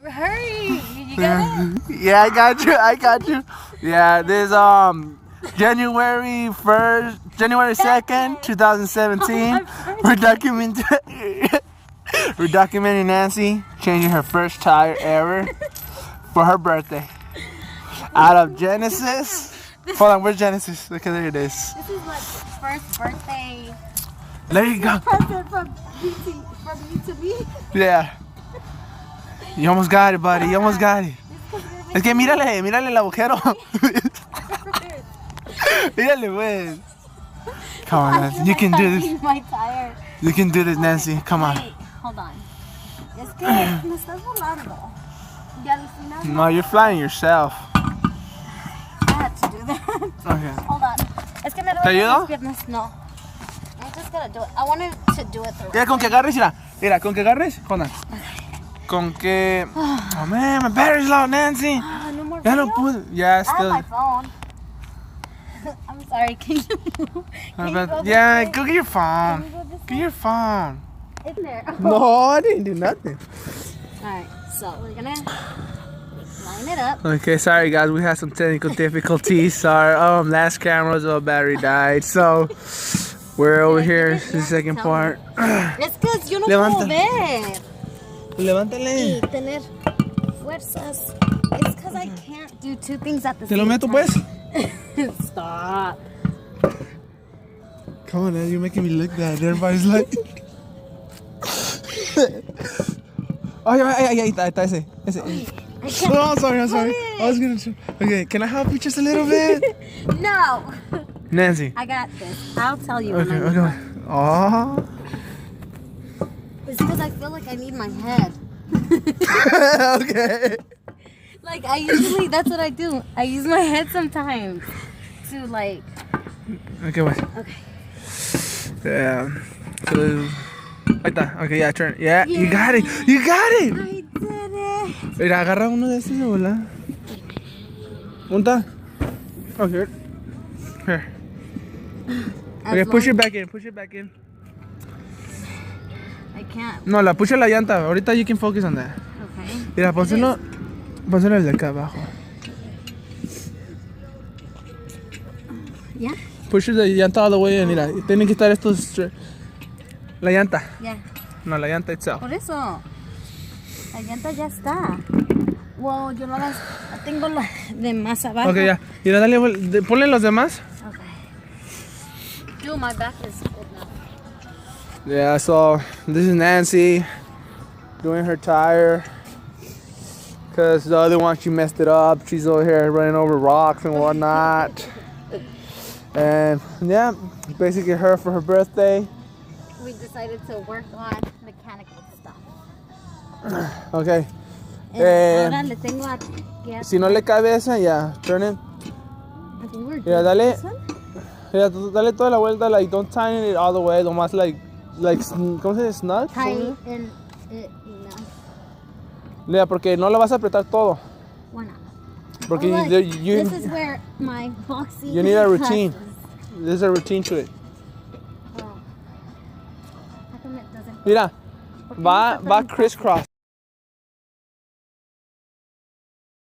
Hurry! You got it? Yeah, I got you. Yeah, this January 2nd, 2017. We're documenting Nancy changing her first tire ever for her birthday. Out of Genesis. Hold on, where's Genesis? Look at there it is. This is my first birthday There you go. present from you to me. Yeah. You almost got it, buddy. You almost got it. Es que mírale el agujero. Mírale, pues. Come on, Nancy. You can do this. My tire. You can do this, Nancy. Come on. Wait, hold on. Es que me estás volando. Y al final No, you're flying yourself. I had to do that. Okay. Hold on. Es que me ¿Te ayudo? las piernas. No. I'm just gonna do it. I wanted to do it the right Mira, con que agarres, mira, con que agarres, hold on. Con que... Oh, man, my battery's low, Nancy. No more Ya no video? pude. Yeah, I have still. my phone. I'm sorry. Can you move? Can you go this Yeah, way? go get your phone. Can you go this Get your phone. way? In there. No, I didn't do nothing. Alright, so we're gonna line it up. Okay, sorry guys, we had some technical difficulties. Our last camera's battery died, so we're over here. This is the second part. Es que yo no Levanta. puedo ver Levántale. y tener fuerzas. It's because I can't do two things at the ¿Te same lo meto time. pues? Stop. Come on, man, you're making me look bad. Everybody's like... Oh, yeah, ahí está, ese. I can't. Oh, I'm sorry. I was gonna... Okay, can I help you just a little bit? No. Nancy. I got this. I'll tell you Okay, when I need okay. Oh. It's because I feel like I need my head. Okay. Like I usually, that's what I do. I use my head sometimes to like. Okay, wait. Okay. Yeah. So, ahí está. Okay, yeah, turn. Yeah, you got it. You got it. I did it. Mira, agarra uno de estos de volar. ¿Punta? Oh, here. Here. Okay, push it back in. Push it back in. I can't. No, la push la llanta. Ahorita you can focus on that. Okay. Mira, pónselo el de acá abajo. Yeah. Push the llanta all the way in. Mira, tienen que estar estos... La llanta. Yeah. No, la llanta itself. Por eso. La llanta ya está. Wow, yo no las tengo la de más abajo. Ok, ya. Mira, dale, ponle los demás. Okay. Dude, my back is cold now. Yeah, so this is Nancy doing her tire. Because the other one, she messed it up. She's over here running over rocks and whatnot. And yeah, basically her for her birthday. We decided to work on mechanical stuff. Okay. Ahora le tengo aquí. Si no le cabe esa, ya, turn it. I think we're Yeah, good. dale. This one? Yeah, dale toda la vuelta, like, don't tighten it all the way, nomás like, ¿cómo se dice? Snug? Tight and enough. Yeah, porque no lo vas a apretar todo. Why not? Porque Oh, look, you this is where my boxing. need a routine. classes. There's a routine to it. Oh. How come it doesn't? Mira, va crisscross.